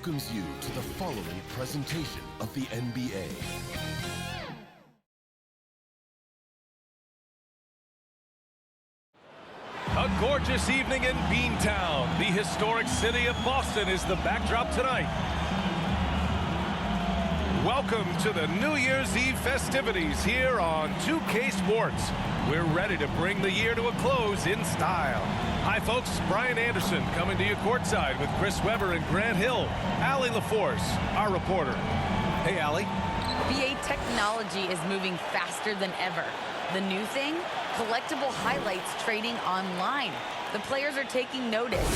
welcomes you to the following presentation of the NBA. A gorgeous evening in Beantown. The historic city of Boston is the backdrop tonight. Welcome to the New Year's Eve festivities here on 2K Sports. We're ready to bring the year to a close in style. Hi folks, Brian Anderson coming to you courtside with Chris Webber and Grant Hill. Allie LaForce, our reporter. Hey Allie. NBA technology is moving faster than ever. The new thing? Collectible highlights trading online. The players are taking notice.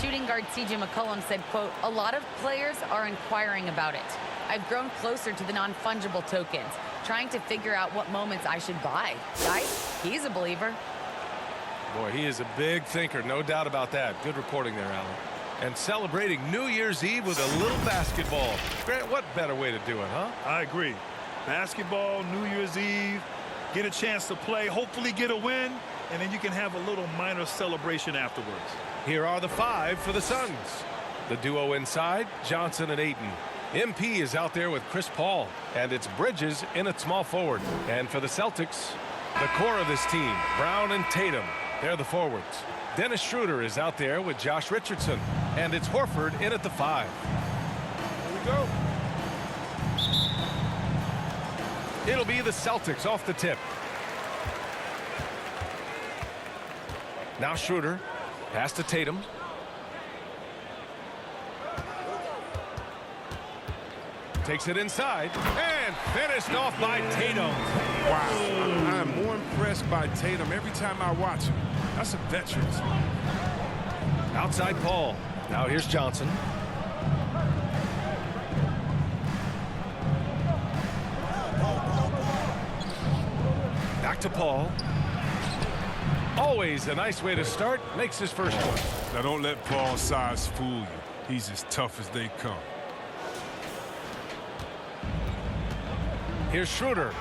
Shooting guard CJ McCollum said, quote, "A lot of players are inquiring about it. I've grown closer to the non-fungible tokens, trying to figure out what moments I should buy." Guys, he's a believer. Boy, he is a big thinker, no doubt about that. Good reporting there, Allie. And celebrating New Year's Eve with a little basketball. Grant, what better way to do it, huh? I agree. Basketball, New Year's Eve, get a chance to play, hopefully get a win, and then you can have a little minor celebration afterwards. Here are the five for the Suns. The duo inside, Johnson and Ayton. MP is out there with Chris Paul, and it's Bridges in at small forward. And for the Celtics, the core of this team, Brown and Tatum, they're the forwards. Dennis Schroeder is out there with Josh Richardson, and it's Horford in at the 5. Here we go. It'll be the Celtics off the tip. Now Schroeder, pass to Tatum. Takes it inside and finished off by Tatum. Wow, I'm more impressed by Tatum every time I watch him. That's a veteran. Outside Paul. Now here's Johnson. Back to Paul. Always a nice way to start. Makes his first one. Now don't let Paul's size fool you. He's as tough as they come. Here's Schroeder.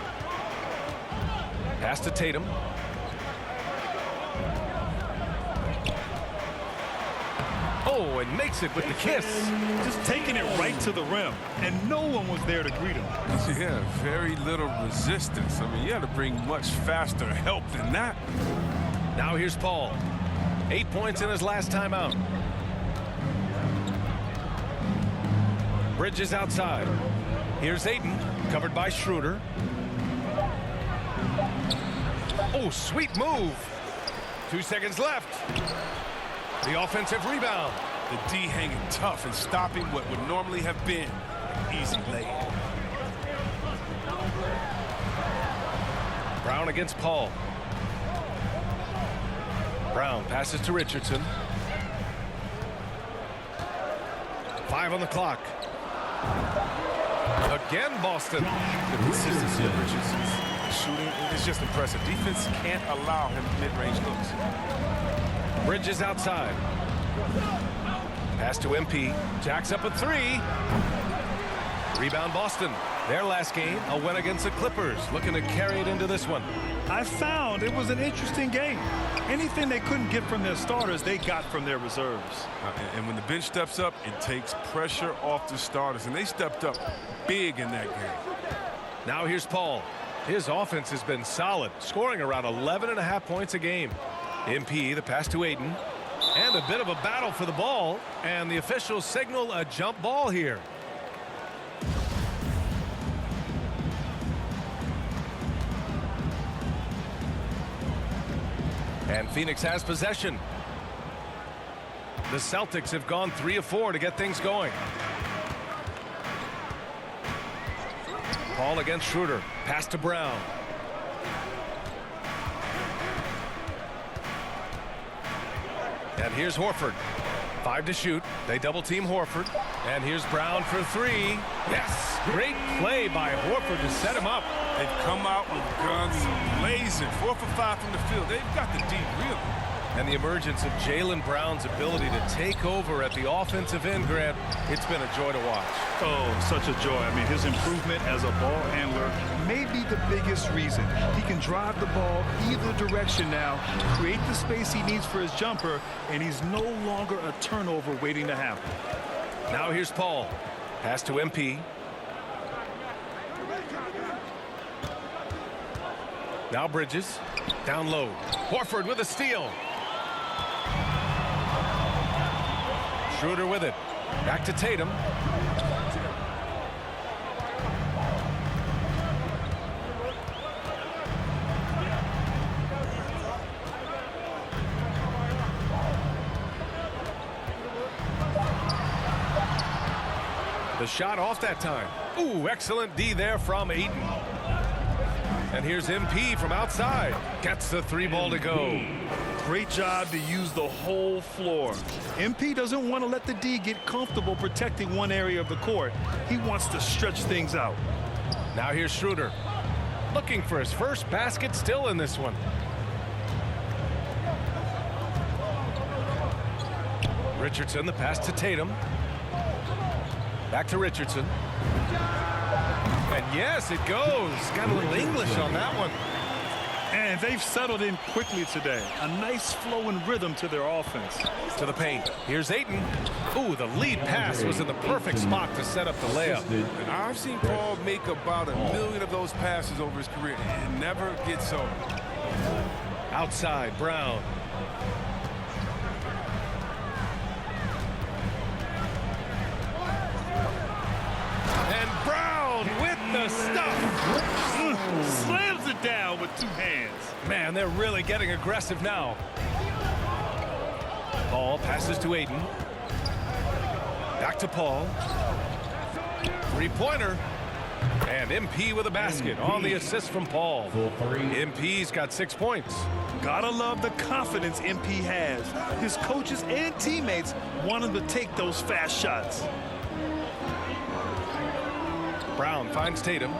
Pass to Tatum. Oh, and makes it with the kiss. Just taking it right to the rim, and no one was there to greet him. Yeah, very little resistance. I mean, you had to bring much faster help than that. Now here's Paul. 8 points in his last time out. Bridges outside. Here's Ayton, covered by Schroeder. Oh, sweet move. 2 seconds left. The offensive rebound. The D hanging tough and stopping what would normally have been an easy layup. Brown against Paul. Brown passes to Richardson. 5 on the clock. Again, Boston. The consistency of Richardson's shooting is just impressive. Defense can't allow him mid-range looks. Bridges outside. Pass to MP. Jacks up a 3. Rebound Boston. Their last game, a win against the Clippers. Looking to carry it into this one. I found it was an interesting game. Anything they couldn't get from their starters, they got from their reserves. And when the bench steps up, it takes pressure off the starters. And they stepped up big in that game. Now here's Paul. His offense has been solid, scoring around 11.5 points a game. MP, the pass to Ayton. And a bit of a battle for the ball. And the officials signal a jump ball here. And Phoenix has possession. The Celtics have gone 3 of 4 to get things going. Paul against Schroeder. Pass to Brown. And here's Horford. 5 to shoot. They double team Horford. And here's Brown for 3. Yes! Great play by Horford to set him up. They've come out with guns blazing. 4 for 5 from the field. They've got the D really. And the emergence of Jaylen Brown's ability to take over at the offensive end, Grant, it's been a joy to watch. Oh, such a joy. I mean, his improvement as a ball handler may be the biggest reason. He can drive the ball either direction now, create the space he needs for his jumper, and he's no longer a turnover waiting to happen. Now here's Paul. Pass to MP. Now Bridges. Down low. Horford with a steal. Schroeder with it. Back to Tatum. The shot off that time. Ooh, excellent D there from Ayton. And here's MP from outside. Gets the three ball to go. Great job to use the whole floor. MP doesn't want to let the D get comfortable protecting one area of the court. He wants to stretch things out. Now here's Schroeder. Looking for his first basket, still in this one. Richardson, the pass to Tatum. Back to Richardson. And yes, it goes. Got a little English on that one. And they've settled in quickly today. A nice flow and rhythm to their offense. To the paint. Here's Ayton. Ooh, the lead pass was in the perfect spot to set up the layup. And I've seen Paul make about 1 million of those passes over his career, and it never gets old. Outside, Brown. And Brown with the stuff. Slams it down with two hands. Man, they're really getting aggressive now. Paul passes to Ayton. Back to Paul. Three-pointer. And MP with a basket on the assist from Paul. MP's got 6 points. Gotta love the confidence MP has. His coaches and teammates want him to take those fast shots. Brown finds Tatum.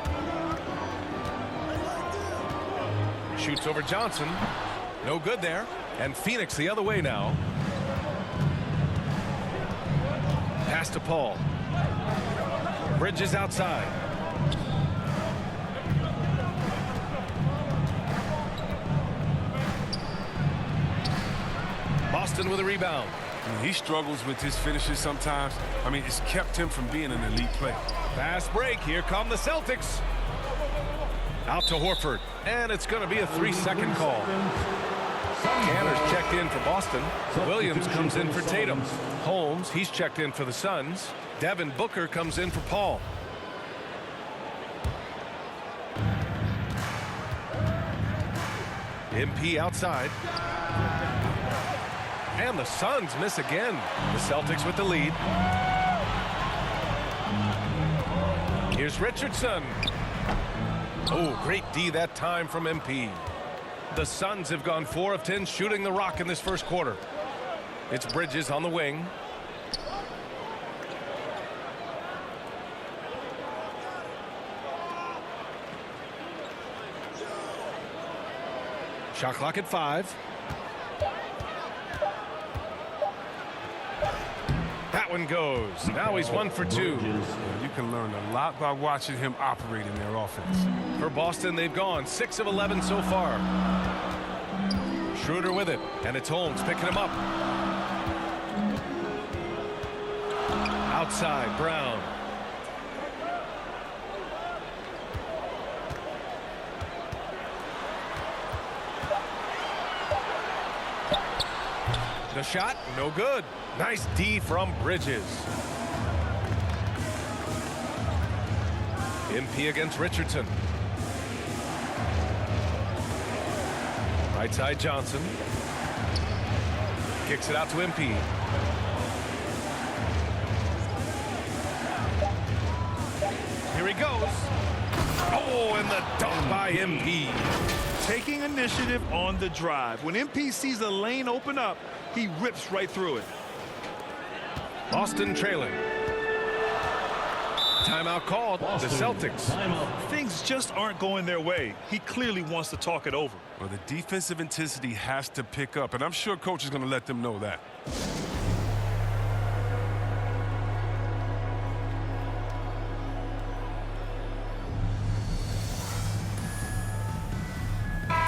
Shoots over Johnson. No good there. And Phoenix the other way now. Pass to Paul. Bridges outside. Boston with a rebound. He struggles with his finishes sometimes. I mean, it's kept him from being an elite player. Fast break. Here come the Celtics. Out to Horford. And it's going to be a 3-second call. Canner's checked in for Boston. Williams comes in for Tatum. Holmes, he's checked in for the Suns. Devin Booker comes in for Paul. MP outside. And the Suns miss again. The Celtics with the lead. Here's Richardson. Oh, great D that time from MP. The Suns have gone 4 of 10 shooting the rock in this first quarter. It's Bridges on the wing. Shot clock at 5. That one goes. Now he's 1 for 2. You can learn a lot by watching him operate in their offense. For Boston, they've gone 6 of 11 so far. Schroeder with it, and it's Holmes picking him up. Outside, Brown. The shot, no good. Nice D from Bridges. MP against Richardson. Right side Johnson. Kicks it out to MP. Here he goes. Oh, and the dunk by MP. Taking initiative on the drive. When MP sees a lane open up, he rips right through it. Boston trailing. Timeout called. The Celtics. Things just aren't going their way. He clearly wants to talk it over. Well, the defensive intensity has to pick up, and I'm sure coach is going to let them know that.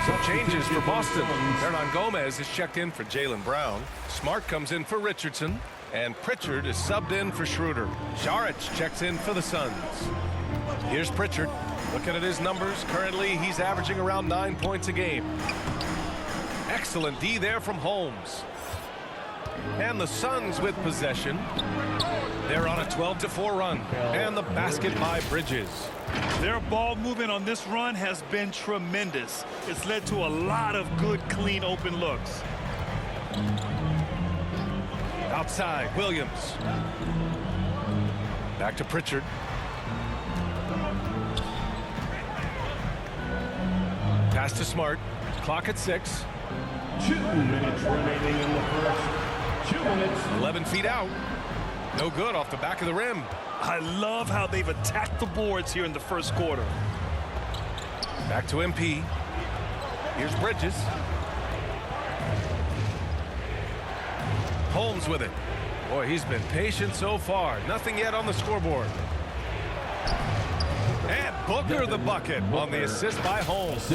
Some changes for Boston. Hernan Gomez is checked in for Jaylen Brown. Smart comes in for Richardson. and Pritchard is subbed in for Schroeder. Saric checks in for the Suns. Here's Pritchard. Looking at his numbers, currently he's averaging around 9 points a game. Excellent D there from Holmes. And the Suns with possession. They're on a 12-4 run. And the basket by Bridges. Their ball movement on this run has been tremendous. It's led to a lot of good, clean, open looks. Outside, Williams. Back to Pritchard. Pass to Smart. Clock at 6. 2 minutes remaining in the first. 2 minutes. 11 feet out. No good off the back of the rim. I love how they've attacked the boards here in the first quarter. Back to MP. Here's Bridges. Holmes with it. Boy, he's been patient so far. Nothing yet on the scoreboard. And Booker the bucket on the assist by Holmes.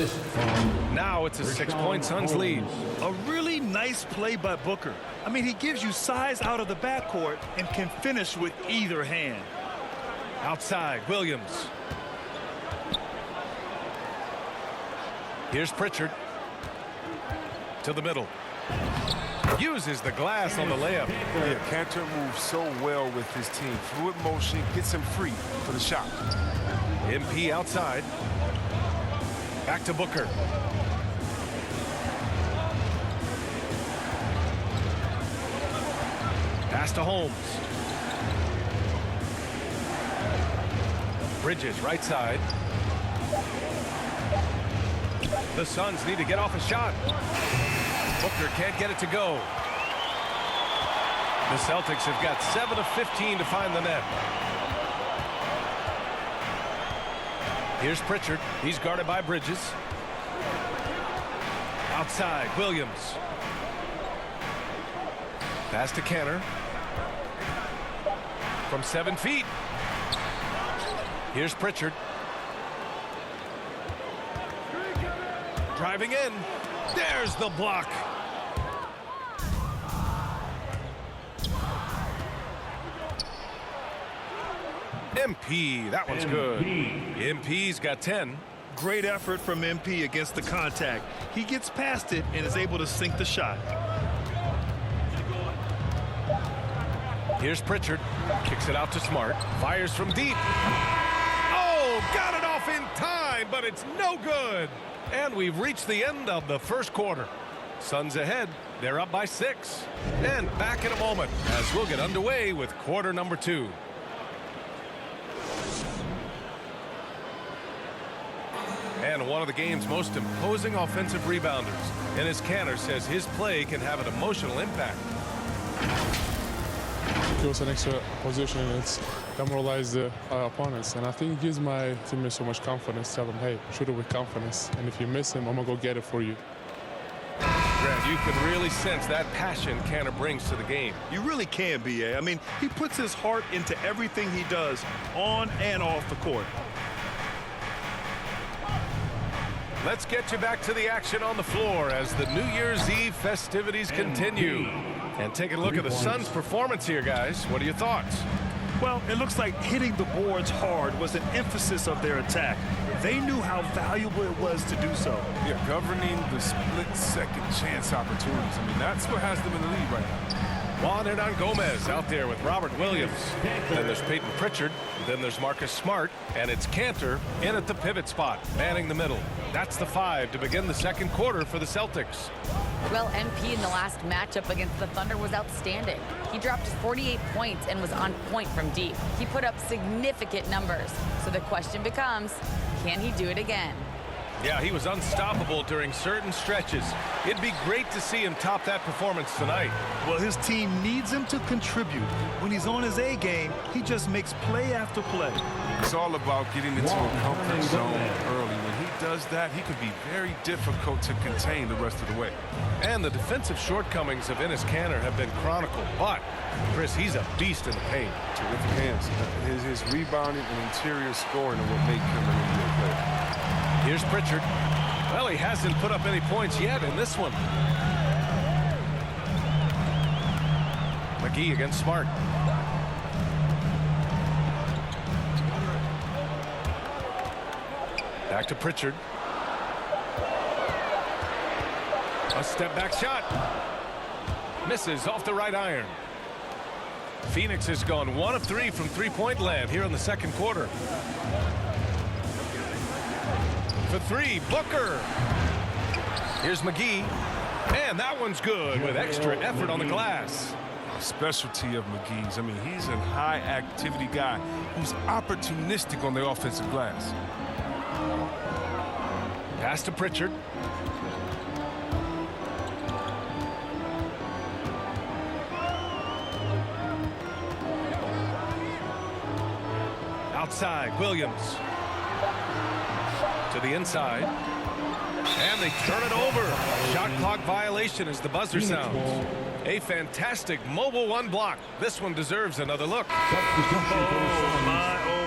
Now it's a 6-point Suns lead. A really nice play by Booker. I mean, he gives you size out of the backcourt and can finish with either hand. Outside, Williams. Here's Pritchard. To the middle. Uses the glass on the layup. Yeah, Cantor moves so well with his team. Fluid motion gets him free for the shot. MP outside. Back to Booker. Pass to Holmes. Bridges right side. The Suns need to get off a shot. Booker can't get it to go. The Celtics have got 7 of 15 to find the net. Here's Pritchard. He's guarded by Bridges. Outside, Williams. Pass to Cantor. From 7 feet. Here's Pritchard. Driving in. There's the block. MP, that one's good. MP's got 10. Great effort from MP against the contact. He gets past it and is able to sink the shot. Here's Pritchard. Kicks it out to Smart. Fires from deep. Oh, got it off in time, but it's no good. And we've reached the end of the first quarter. Suns ahead. They're up by 6. And back in a moment as we'll get underway with quarter number 2. And one of the game's most imposing offensive rebounders. And as Cantor says, his play can have an emotional impact. It was an extra position and it's demoralized the opponents. And I think it gives my teammates so much confidence. Tell them, hey, shoot it with confidence. And if you miss him, I'm going to go get it for you. Grant, you can really sense that passion Cantor brings to the game. You really can, B.A. I mean, he puts his heart into everything he does on and off the court. Let's get you back to the action on the floor as the New Year's Eve festivities continue. And take a look at the Suns' performance here, guys. What are your thoughts? Well, it looks like hitting the boards hard was an emphasis of their attack. They knew how valuable it was to do so. Yeah, governing the split-second chance opportunities. I mean, that's what has them in the lead right now. Juan Hernan Gomez out there with Robert Williams. Then there's Peyton Pritchard. Then there's Marcus Smart. And it's Cantor in at the pivot spot, manning the middle. That's the 5 to begin the second quarter for the Celtics. Well, MP in the last matchup against the Thunder was outstanding. He dropped 48 points and was on point from deep. He put up significant numbers. So the question becomes, can he do it again? Yeah, he was unstoppable during certain stretches. It'd be great to see him top that performance tonight. Well, his team needs him to contribute. When he's on his A game, he just makes play after play. It's all about getting into a comfort zone early. When he does that, he can be very difficult to contain the rest of the way. And the defensive shortcomings of Enes Kanter have been chronicled. But, Chris, he's a beast in the paint. Terrific hands. His rebounding and interior scoring are what make him an NBA player. Here's Pritchard. Well, he hasn't put up any points yet in this one. McGee against Smart. Back to Pritchard. A step back shot. Misses off the right iron. Phoenix has gone 1 of 3 from three-point land here in the second quarter. For 3, Booker. Here's McGee. And that one's good with extra effort on the glass. Specialty of McGee's. I mean, he's a high-activity guy who's opportunistic on the offensive glass. Pass to Pritchard. Outside, Williams. To the inside. And they turn it over. Shot clock violation as the buzzer sounds. A fantastic mobile one block. This one deserves another look. Oh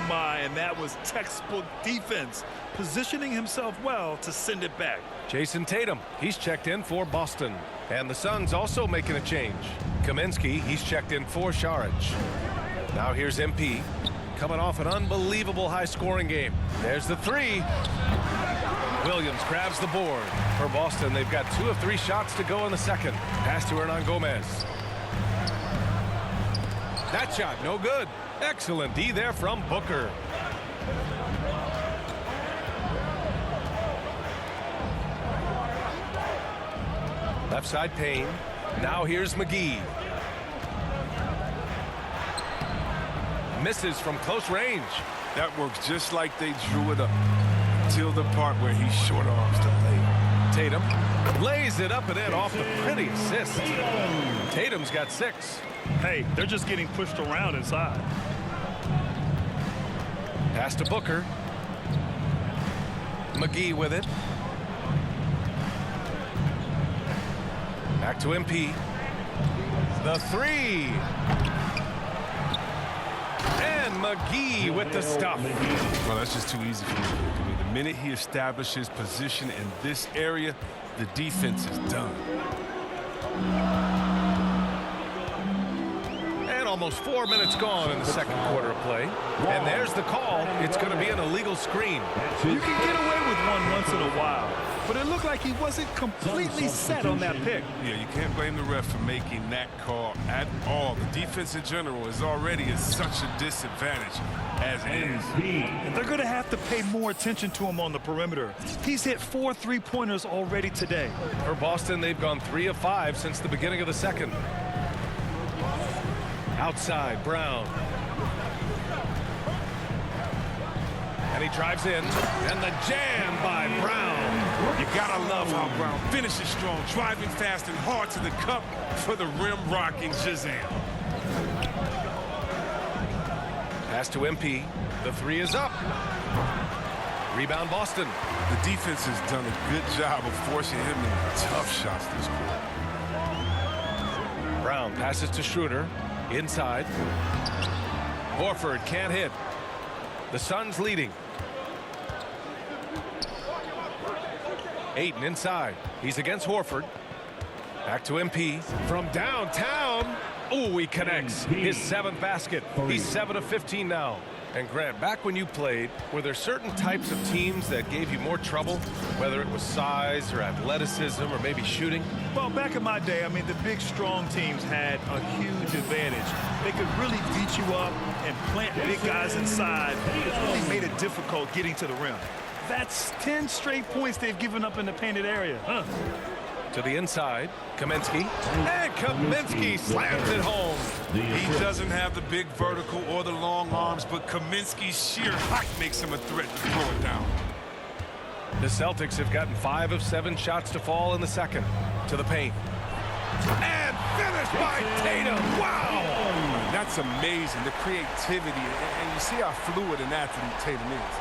my, and that was textbook defense. Positioning himself well to send it back. Jason Tatum, he's checked in for Boston. And the Suns also making a change. Kaminsky, he's checked in for Saric. Now here's MP. Coming off an unbelievable high-scoring game. There's the 3. Williams grabs the board. For Boston, they've got 2 of 3 shots to go in the second. Pass to Hernan Gomez. That shot, no good. Excellent D there from Booker. Left side Payne. Now here's McGee. Misses from close range. That works just like they drew it up till the part where he short arms to lay. Tatum lays it up and in off the pretty assist. Tatum's got 6. Hey, they're just getting pushed around inside. Pass to Booker. McGee with it. Back to MP. The 3. And McGee with the stuff. Well, that's just too easy for me. I mean, the minute he establishes position in this area, the defense is done. And almost 4 minutes gone in the second quarter of play. And there's the call. It's going to be an illegal screen. You can get away with one once in a while, but it looked like he wasn't completely set on that pick. Yeah, you can't blame the ref for making that call at all. The defense in general is already at such a disadvantage as it is. And they're going to have to pay more attention to him on the perimeter. He's hit 4 3-pointers already today. For Boston, they've gone 3 of 5 since the beginning of the second. Outside, Brown. And he drives in. And the jam by Brown. You gotta love how Brown finishes strong, driving fast and hard to the cup for the rim-rocking Shazam. Pass to MP. The 3 is up. Rebound Boston. The defense has done a good job of forcing him into tough shots this quarter. Brown passes to Schroeder. Inside. Horford can't hit. The Suns leading. Ayton inside. He's against Horford. Back to MP. From downtown. Oh, he connects. His 7th basket. He's 7 of 15 now. And Grant, back when you played, were there certain types of teams that gave you more trouble? Whether it was size or athleticism or maybe shooting? Well, back in my day, I mean, the big, strong teams had a huge advantage. They could really beat you up and plant big guys inside. It really made it difficult getting to the rim. That's 10 straight points they've given up in the painted area. To the inside, Kaminsky. And Kaminsky slams it home. He doesn't have the big vertical or the long arms, but Kaminsky's sheer height makes him a threat to throw it down. The Celtics have gotten 5 of 7 shots to fall in the second. To the paint. And finished by Tatum. Wow! That's amazing, the creativity. And you see how fluid an athlete Tatum is.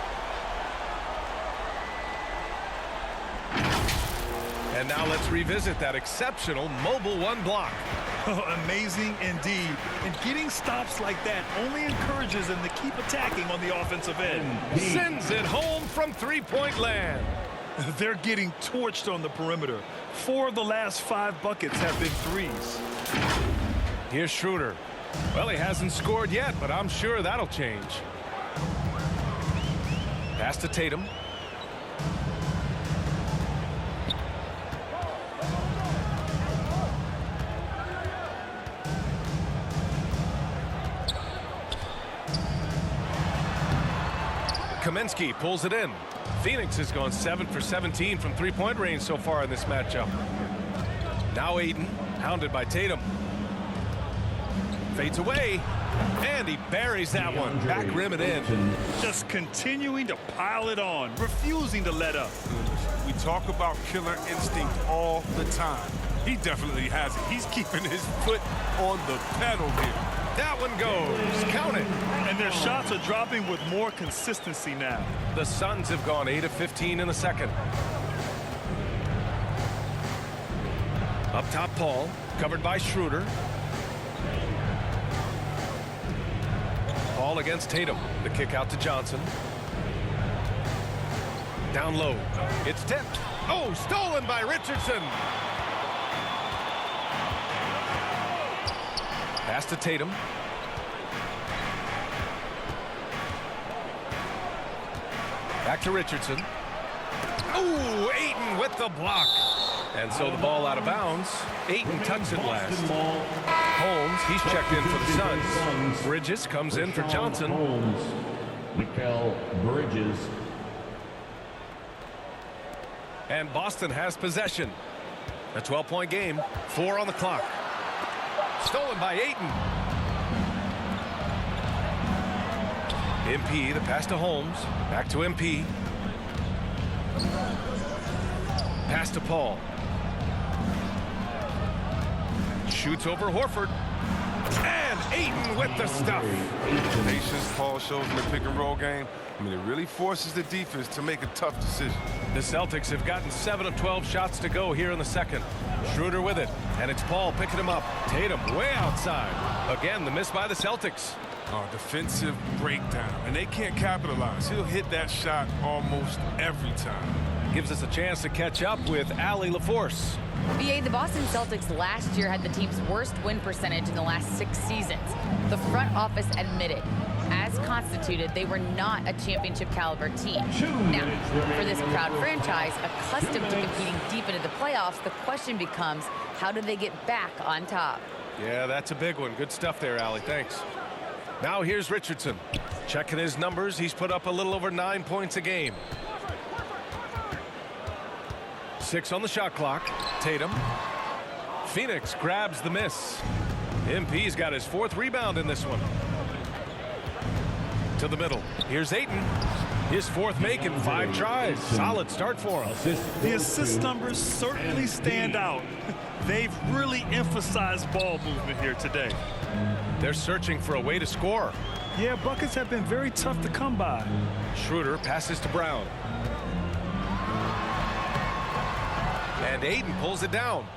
And now let's revisit that exceptional mobile one block. Amazing indeed. And getting stops like that only encourages them to keep attacking on the offensive end. Sends it home from three-point land. They're getting torched on the perimeter. 4 of the last 5 buckets have been threes. Here's Schroeder. Well, he hasn't scored yet, but I'm sure that'll change. Pass to Tatum. Kaminsky pulls it in. Phoenix has gone 7 for 17 from three-point range so far in this matchup. Now Aiden, hounded by Tatum. Fades away, and he buries that one. Back rim and in. Just continuing to pile it on, refusing to let up. We talk about killer instinct all the time. He definitely has it. He's keeping his foot on the pedal here. That one goes. Count it. And their shots are dropping with more consistency now. The Suns have gone 8 of 15 in the second. Up top, Paul, covered by Schroeder. Paul against Tatum. The kick out to Johnson. Down low. It's tipped. Oh, stolen by Richardson. Pass to Tatum. Back to Richardson. Oh, Ayton with the block. And so the ball out of bounds. Ayton tucks it last. Holmes, he's checked in for the Suns. Bridges comes in for Johnson. Holmes, Mikal Bridges. And Boston has possession. A 12-point game. 4 on the clock. Stolen by Ayton. MP, the pass to Holmes. Back to MP. Pass to Paul. Shoots over Horford. And Ayton with the stuff. Patience Paul shows in the pick and roll game. I mean, it really forces the defense to make a tough decision. The Celtics have gotten 7 of 12 shots to go here in the second. Schroeder with it, and it's Paul picking him up. Tatum way outside. Again, the miss by the Celtics. Defensive breakdown, and they can't capitalize. He'll hit that shot almost every time. Gives us a chance to catch up with Allie LaForce. BA, the Boston Celtics last year had the team's worst win percentage in the last 6 seasons. The front office admitted, as constituted, they were not a championship caliber team. Now, for this proud franchise, accustomed to competing deep into the playoffs, the question becomes, how do they get back on top? Yeah, that's a big one. Good stuff there, Allie. Thanks. Now here's Richardson. Checking his numbers, he's put up a little over 9 points a game. 6 on the shot clock. Tatum. Phoenix grabs the miss. MP's got his 4th rebound in this one. To the middle. Here's Ayton. His 4th make in 5 tries. Solid start for him. The assist numbers certainly stand out. They've really emphasized ball movement here today. They're searching for a way to score. Yeah, buckets have been very tough to come by. Schroeder passes to Brown. And Ayton pulls it down.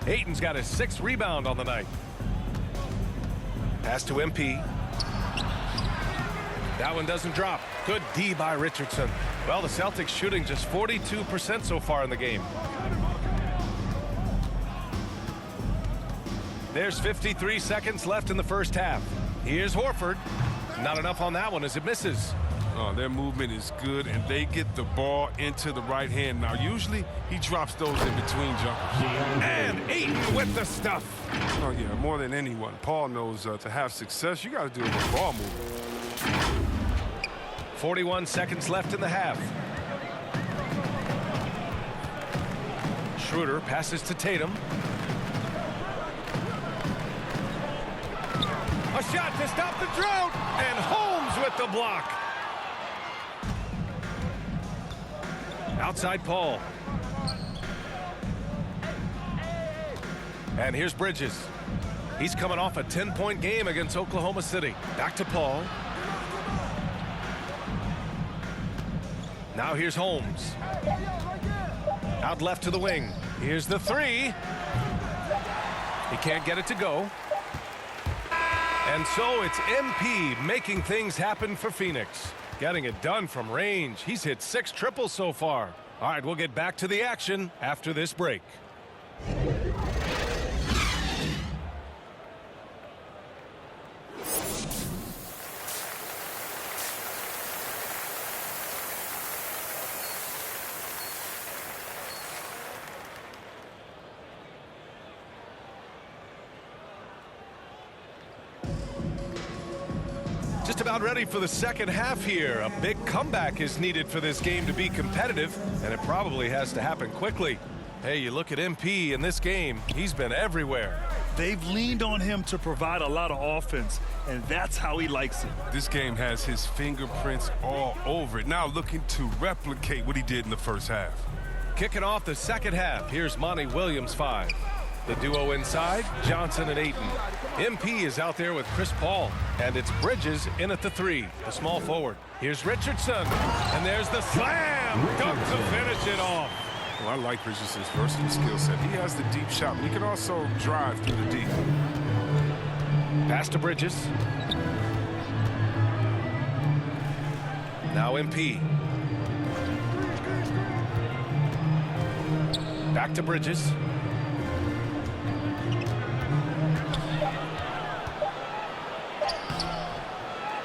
Ayton's got his 6th rebound on the night. Pass to MP. That one doesn't drop. Good D by Richardson. Well, the Celtics shooting just 42% so far in the game. There's 53 seconds left in the first half. Here's Horford. Not enough on that one as it misses. Their movement is good, and they get the ball into the right hand. Now, usually, he drops those in between jumpers. And Ayton with the stuff. Oh, yeah, more than anyone. Paul knows to have success, you got to do it with ball movement. 41 seconds left in the half. Schroeder passes to Tatum. A shot to stop the drought, and Holmes with the block. Outside Paul. And here's Bridges. He's coming off a 10-point game against Oklahoma City. Back to Paul. Now here's Holmes. Out left to the wing. Here's the 3. He can't get it to go. And so it's MP making things happen for Phoenix. Getting it done from range. He's hit 6 triples so far. All right, we'll get back to the action after this break. Just about ready for the second half here. A big comeback is needed for this game to be competitive, and it probably has to happen quickly. Hey, you look at MP in this game, he's been everywhere. They've leaned on him to provide a lot of offense, and that's how he likes it. This game has his fingerprints all over it. Now looking to replicate what he did in the first half. Kicking off the second half, here's Monty Williams 5. The duo inside, Johnson and Ayton. MP is out there with Chris Paul, and it's Bridges in at the 3, the small forward. Here's Richardson, and there's the slam! Dunk to finish it off. Well, I like Richardson's versatile skill set. He has the deep shot, but he can also drive through the deep. Pass to Bridges. Now MP. Back to Bridges.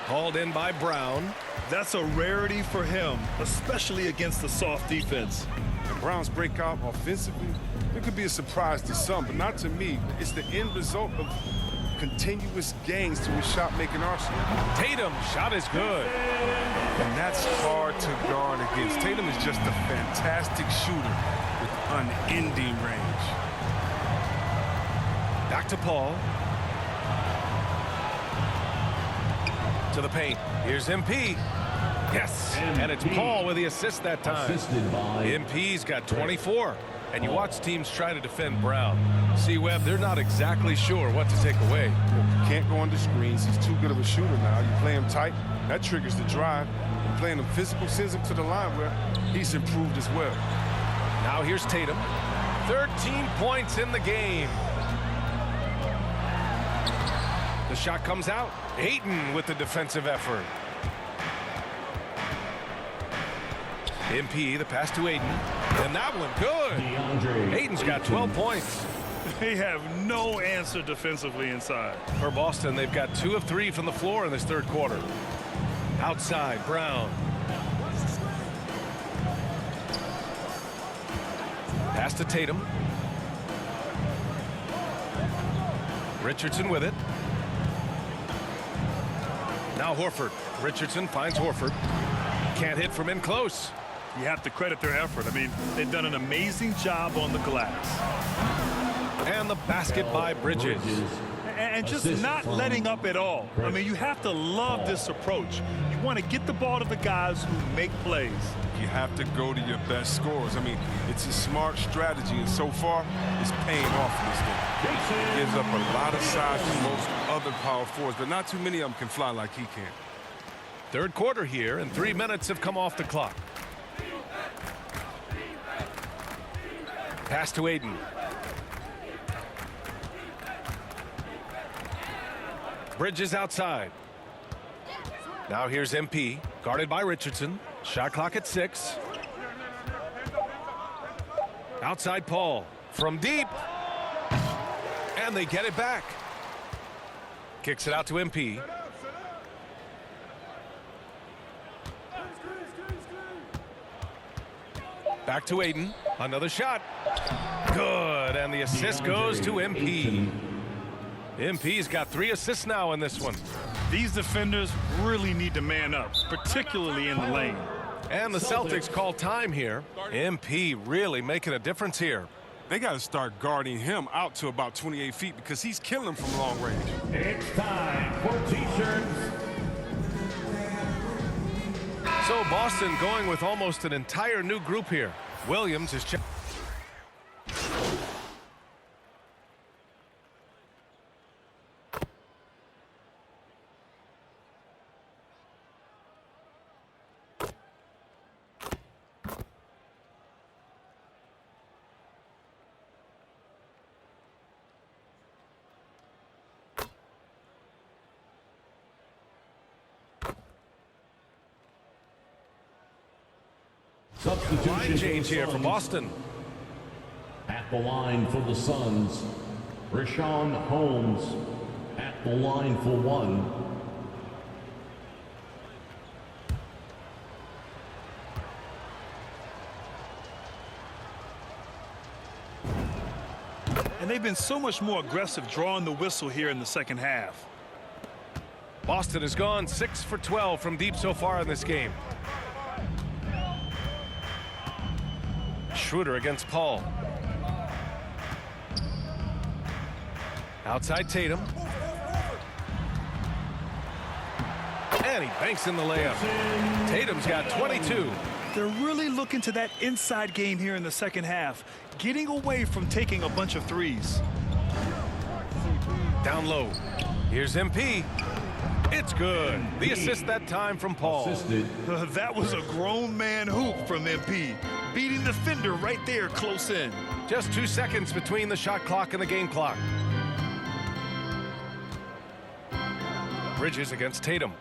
Called in by Brown. That's a rarity for him, especially against the soft defense. And Brown's breakout offensively, it could be a surprise to some, but not to me. It's the end result of continuous gains to his shot-making arsenal. Tatum, shot is good. And that's hard to guard against. Tatum is just a fantastic shooter with unending range. Back to Paul. To the paint. Here's MP. Yes, and it's Paul with the assist that time. MP's got 24. And you watch teams try to defend Brown. See, Webb, they're not exactly sure what to take away. You can't go under screens. He's too good of a shooter now. You play him tight, that triggers the drive. And playing him physical sends him to the line where he's improved as well. Now here's Tatum. 13 points in the game. The shot comes out. Ayton with the defensive effort. MP, the pass to Ayton. And that one good. Ayton's got 12 points. They have no answer defensively inside. For Boston, they've got 2 of 3 from the floor in this third quarter. Outside, Brown. Pass to Tatum. Richardson with it. Now Horford. Richardson finds Horford. Can't hit from in close. You have to credit their effort. I mean, they've done an amazing job on the glass. And the basket by Bridges. And just not letting up at all. I mean, you have to love this approach. You want to get the ball to the guys who make plays. You have to go to your best scorers. I mean, it's a smart strategy, and so far, it's paying off in this game. He gives up a lot of size to most other power forwards, but not too many of them can fly like he can. Third quarter here, and 3 minutes have come off the clock. Pass to Ayton. Bridges outside. Now here's MP, guarded by Richardson. Shot clock at 6. Outside Paul, from deep. And they get it back. Kicks it out to MP. Back to Ayton. Another shot. Good. And the assist goes to MP. MP's got 3 assists now in this one. These defenders really need to man up, particularly in the lane. And the Celtics call time here. MP really making a difference here. They got to start guarding him out to about 28 feet because he's killing them from long range. It's time for T-shirts. So Boston going with almost an entire new group here. Williams is checked. Line change here for Boston. At the line for the Suns, Richaun Holmes at the line for 1. And they've been so much more aggressive drawing the whistle here in the second half. Boston has gone 6 for 12 from deep so far in this game. Schroeder against Paul. Outside Tatum. And he banks in the layup. Tatum's got 22. They're really looking to that inside game here in the second half, getting away from taking a bunch of threes. Down low. Here's MP. It's good. The assist that time from Paul. That was a grown man hoop from MP. Beating the fender right there close in. Just 2 seconds between the shot clock and the game clock. Bridges against Tatum.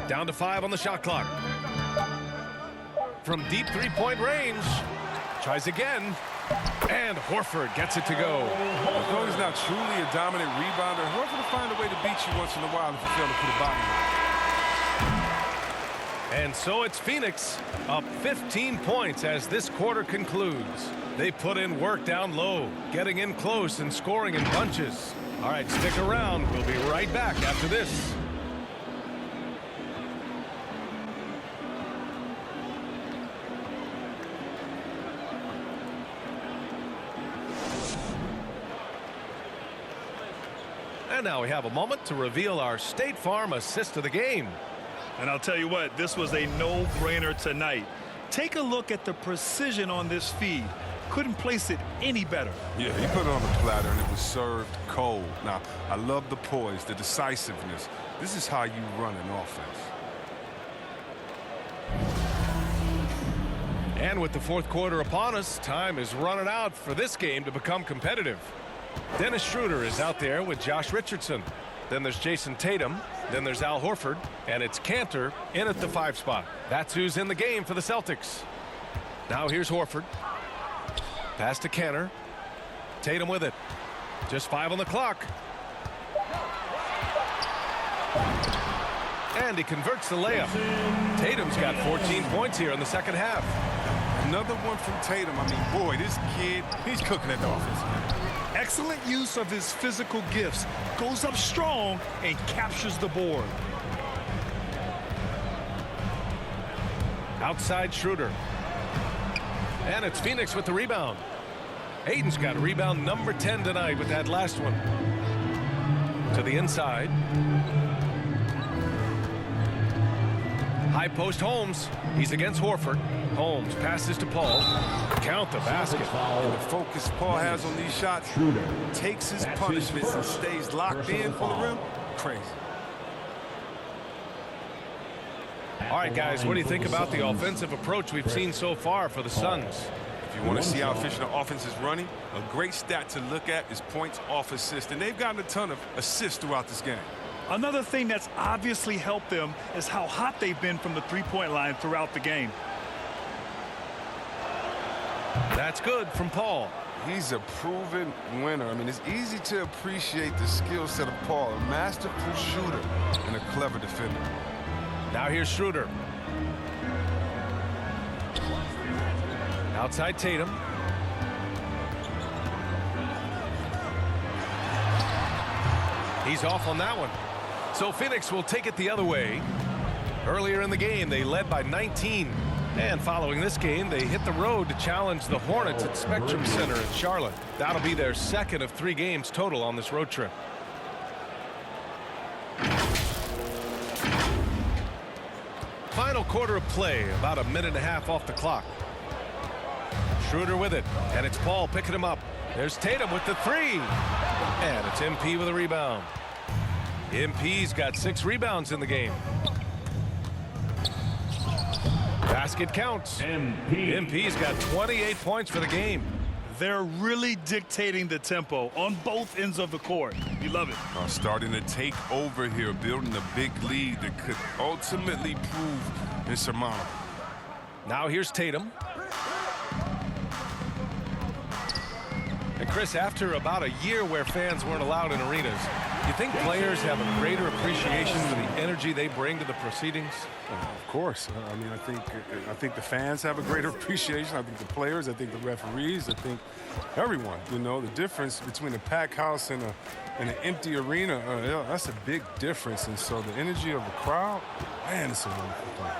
Down to 5 on the shot clock. From deep three-point range. Tries again. And Horford gets it to go. Although he's not truly a dominant rebounder, Horford will find a way to beat you once in a while if you fail to put a body on. And so it's Phoenix up 15 points as this quarter concludes. They put in work down low, getting in close and scoring in bunches. All right, stick around. We'll be right back after this. And now we have a moment to reveal our State Farm assist of the game. And I'll tell you what, this was a no-brainer tonight. Take a look at the precision on this feed. Couldn't place it any better. Yeah, he put it on the platter and it was served cold. Now, I love the poise, the decisiveness. This is how you run an offense. And with the fourth quarter upon us, time is running out for this game to become competitive. Dennis Schroeder is out there with Josh Richardson. Then there's Jason Tatum. Then there's Al Horford. And it's Cantor in at the 5 spot. That's who's in the game for the Celtics. Now here's Horford. Pass to Cantor. Tatum with it. Just 5 on the clock. And he converts the layup. Tatum's got 14 points here in the second half. Another one from Tatum. I mean, boy, this kid, he's cooking at the offense. Excellent use of his physical gifts. Goes up strong and captures the board. Outside Schroeder. And it's Phoenix with the rebound. Aiden's got rebound number 10 tonight with that last one. To the inside. High post Holmes. He's against Horford. Holmes passes to Paul. Count the basket. And the focus Paul has on these shots, takes his punishments and stays locked in on the rim. Crazy. All right, guys, what do you think about the offensive approach we've seen so far for the Suns? If you want to see how efficient the offense is running, a great stat to look at is points off assist. And they've gotten a ton of assists throughout this game. Another thing that's obviously helped them is how hot they've been from the three-point line throughout the game. That's good from Paul. He's a proven winner. I mean, it's easy to appreciate the skill set of Paul, a masterful shooter and a clever defender. Now here's Schroeder. Outside Tatum. He's off on that one. So Phoenix will take it the other way. Earlier in the game, they led by 19. And following this game, they hit the road to challenge the Hornets at Spectrum Center in Charlotte. That'll be their second of 3 games total on this road trip. Final quarter of play, about a minute and a half off the clock. Schroeder with it, and it's Paul picking him up. There's Tatum with the 3. And it's MP with a rebound. MP's got 6 rebounds in the game. Basket counts. MP's got 28 points for the game. They're really dictating the tempo on both ends of the court. You love it. Starting to take over here, building a big lead that could ultimately prove insurmountable. Now here's Tatum. And Chris, after about a year where fans weren't allowed in arenas, You think players have a greater appreciation for the energy they bring to the proceedings? Of course. I mean, I think the fans have a greater appreciation. I think the players, I think the referees, I think everyone. You know, the difference between a packed house and an empty arena, that's a big difference. And so the energy of the crowd, man, it's a wonderful thing.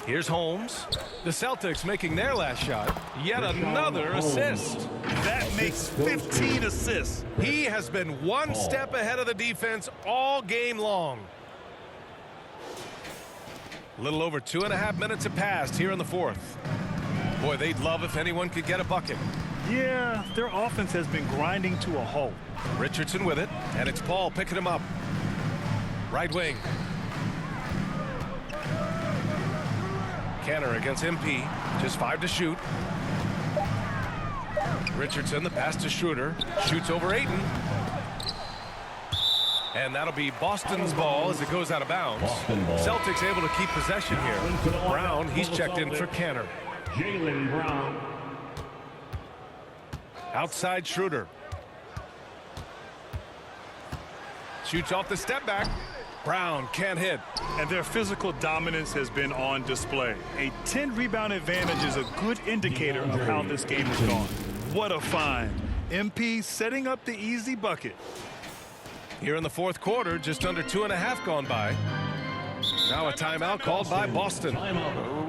Here's Holmes. The Celtics making their last shot. Yet another assist. That makes 15 assists. He has been one step ahead of the defense all game long. A little over 2.5 minutes have passed here in the fourth. Boy, they'd love if anyone could get a bucket. Yeah, their offense has been grinding to a halt. Richardson with it, and it's Paul picking him up. Right wing. Canner against MP. Just 5 to shoot. Richardson, the pass to Schroeder. Shoots over Ayton. And that'll be Boston's ball as it goes out of bounds. Celtics able to keep possession here. Brown, he's checked in for Canner. Jaylen Brown. Outside Schroeder. Shoots off the step back. Brown can't hit. And their physical dominance has been on display. A 10-rebound advantage is a good indicator of how this game has gone. What a find. MP setting up the easy bucket. Here in the fourth quarter, just under 2.5 gone by. Now a timeout called by Boston.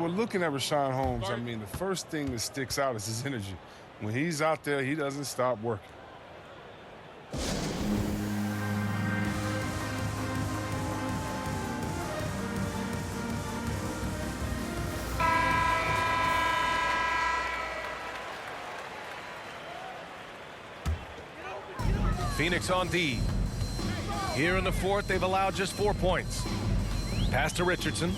We're looking at Richaun Holmes. I mean, the first thing that sticks out is his energy. When he's out there, he doesn't stop working. Phoenix on D. Here in the fourth, they've allowed just 4 points. Pass to Richardson.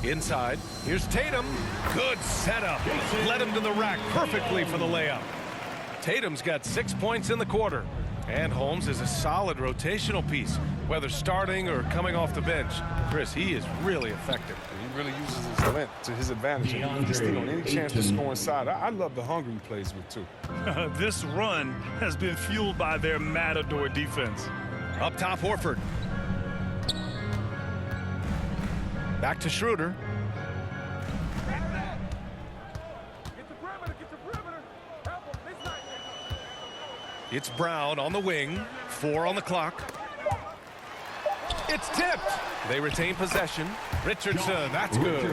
Inside. Here's Tatum. Good setup. Led him to the rack perfectly for the layup. Tatum's got 6 points in the quarter. And Holmes is a solid rotational piece, whether starting or coming off the bench. Chris, he is really effective. He really uses his length to his advantage. And he can steal on any chance to score inside. I love the hunger he plays with, too. This run has been fueled by their Matador defense. Up top, Horford. Back to Schroeder. It's Brown on the wing. 4 on the clock. It's tipped. They retain possession. Richardson, that's good.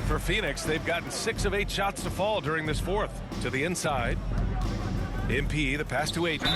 For Phoenix, they've gotten 6 of 8 shots to fall during this fourth. To the inside. MP, the pass to Ayton.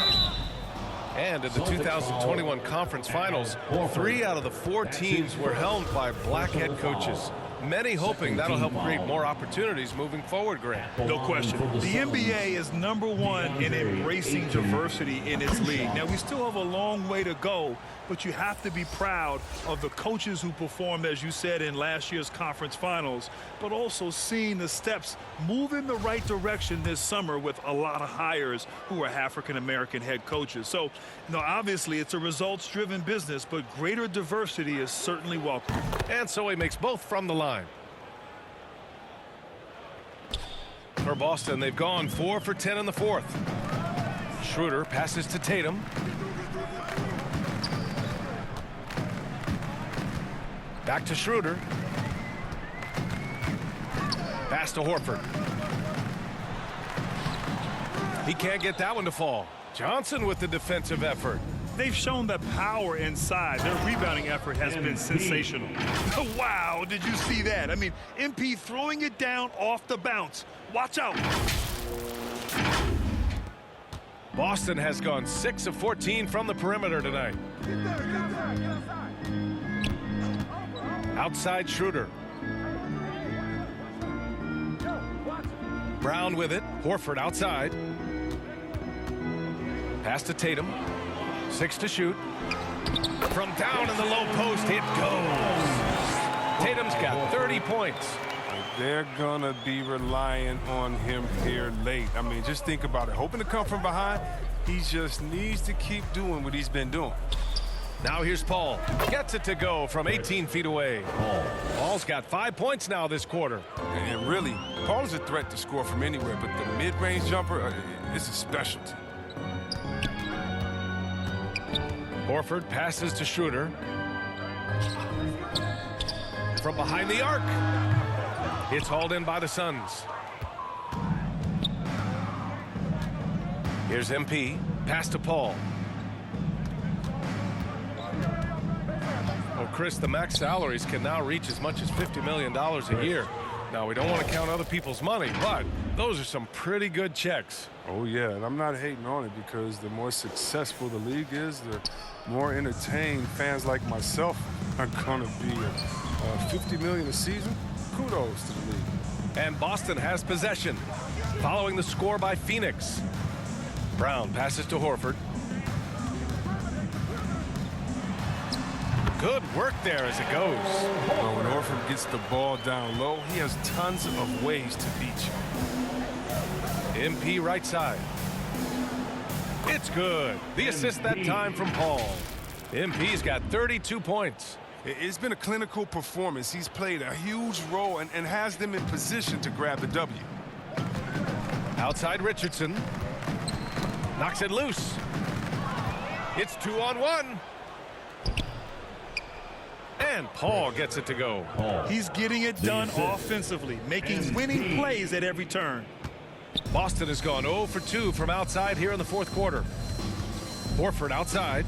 And in the 2021 conference finals, 3 out of the 4 teams were helmed by black head coaches. Many hoping that'll help create more opportunities moving forward, Grant. No question. The NBA is #1 in embracing diversity in its league. Now, we still have a long way to go, but you have to be proud of the coaches who performed, as you said, in last year's conference finals, but also seeing the steps move in the right direction this summer with a lot of hires who are African-American head coaches. So, obviously it's a results-driven business, but greater diversity is certainly welcome. And so he makes both from the line. For Boston, they've gone 4 for 10 in the fourth. Schroeder passes to Tatum. Back to Schroeder. Pass to Horford. He can't get that one to fall. Johnson with the defensive effort. They've shown the power inside. Their rebounding effort has been sensational. Wow, did you see that? I mean, MP throwing it down off the bounce. Watch out. Boston has gone 6 of 14 from the perimeter tonight. Outside Schroeder. Brown with it. Horford outside. Pass to Tatum. 6 to shoot. From down in the low post, it goes. Tatum's got 30 points. They're going to be relying on him here late. I mean, just think about it. Hoping to come from behind, he just needs to keep doing what he's been doing. Now here's Paul. Gets it to go from 18 feet away. Paul's got 5 points now this quarter. And really, Paul is a threat to score from anywhere, but the mid-range jumper is a specialty. Horford passes to Schroeder. From behind the arc. It's hauled in by the Suns. Here's MP. Pass to Paul. Well, Chris, the max salaries can now reach as much as $50 million a year. Now, we don't want to count other people's money, but those are some pretty good checks. Oh, yeah, and I'm not hating on it because the more successful the league is, the more entertained fans like myself are going to be. $50 million a season? Kudos to the league. And Boston has possession, following the score by Phoenix. Brown passes to Horford. Good work there as it goes. Well, when Horford gets the ball down low, he has tons of ways to beat you. MP right side. It's good. The assist that time from Paul. MP's got 32 points. It's been a clinical performance. He's played a huge role and has them in position to grab the W. Outside Richardson. Knocks it loose. It's 2-on-1. And Paul gets it to go. He's getting it done offensively, making winning plays at every turn. Boston has gone 0 for 2 from outside here in the fourth quarter. Horford outside.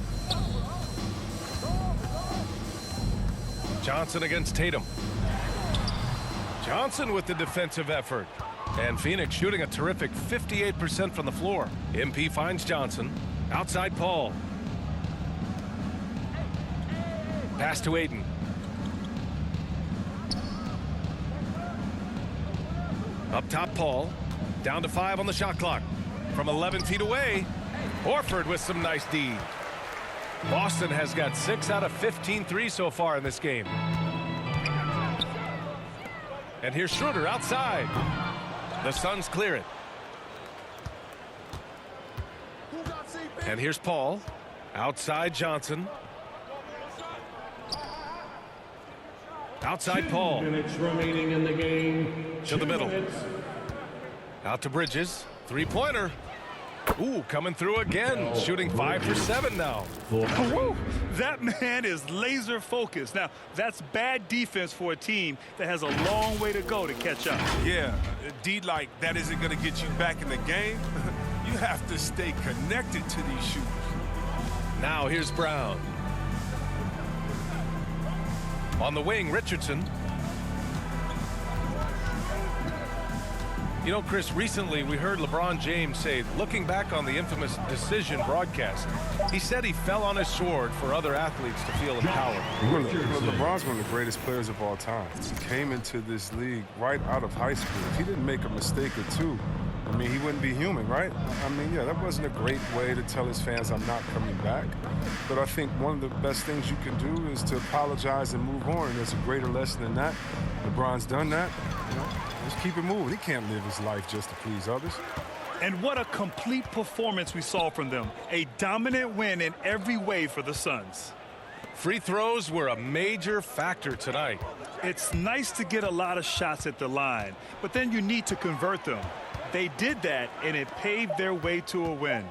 Johnson against Tatum. Johnson with the defensive effort. And Phoenix shooting a terrific 58% from the floor. MP finds Johnson. Outside Paul. Pass to Aiden. Up top Paul. Down to 5 on the shot clock. From 11 feet away. Horford with some nice D. Boston has got 6 out of 15 threes so far in this game. And here's Schroeder outside. The Suns clear it. And here's Paul. Outside Johnson. Outside Paul. 2 minutes remaining in the game. To the middle. 2 minutes. Out to Bridges. Three-pointer. Ooh, coming through again. Shooting 5 for 7 now. Woo! That man is laser focused. Now, that's bad defense for a team that has a long way to go to catch up. Yeah, D like that isn't going to get you back in the game. You have to stay connected to these shooters. Now here's Brown. On the wing, Richardson. You know, Chris, recently we heard LeBron James say, looking back on the infamous decision broadcast, he said he fell on his sword for other athletes to feel empowered. LeBron's one of the greatest players of all time. He came into this league right out of high school. If he didn't make a mistake or two, I mean, he wouldn't be human, right? I mean, yeah, that wasn't a great way to tell his fans I'm not coming back. But I think one of the best things you can do is to apologize and move on. And there's a greater lesson than that. LeBron's done that. You know, just keep it moving. He can't live his life just to please others. And what a complete performance we saw from them. A dominant win in every way for the Suns. Free throws were a major factor tonight. It's nice to get a lot of shots at the line, but then you need to convert them. They did that, and it paved their way to a win.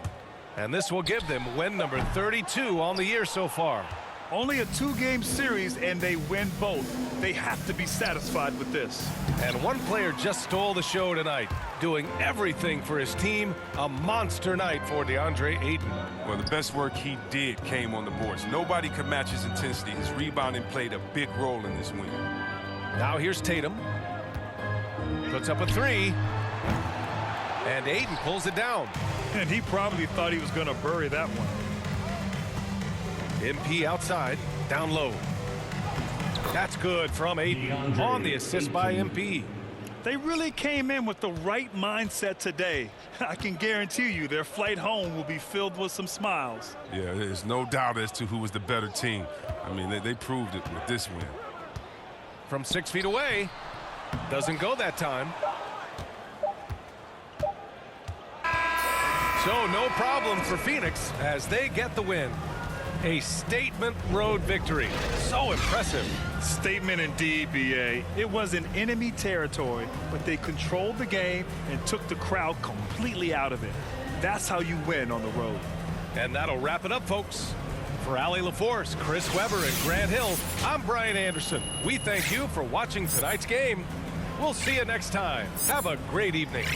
And this will give them win number 32 on the year so far. Only a 2-game series, and they win both. They have to be satisfied with this. And one player just stole the show tonight, doing everything for his team. A monster night for DeAndre Ayton. Well, the best work he did came on the boards. Nobody could match his intensity. His rebounding played a big role in this win. Now here's Tatum. Puts up a 3. And Ayton pulls it down. And he probably thought he was going to bury that one. MP outside, down low. That's good from Ayton on the assist by MP. They really came in with the right mindset today. I can guarantee you their flight home will be filled with some smiles. Yeah, there's no doubt as to who was the better team. I mean, they proved it with this win. From 6 feet away. Doesn't go that time. So no problem for Phoenix as they get the win. A statement road victory. So impressive. Statement indeed, B.A. It was in enemy territory, but they controlled the game and took the crowd completely out of it. That's how you win on the road. And that'll wrap it up, folks. For Allie LaForce, Chris Webber, and Grant Hill, I'm Brian Anderson. We thank you for watching tonight's game. We'll see you next time. Have a great evening.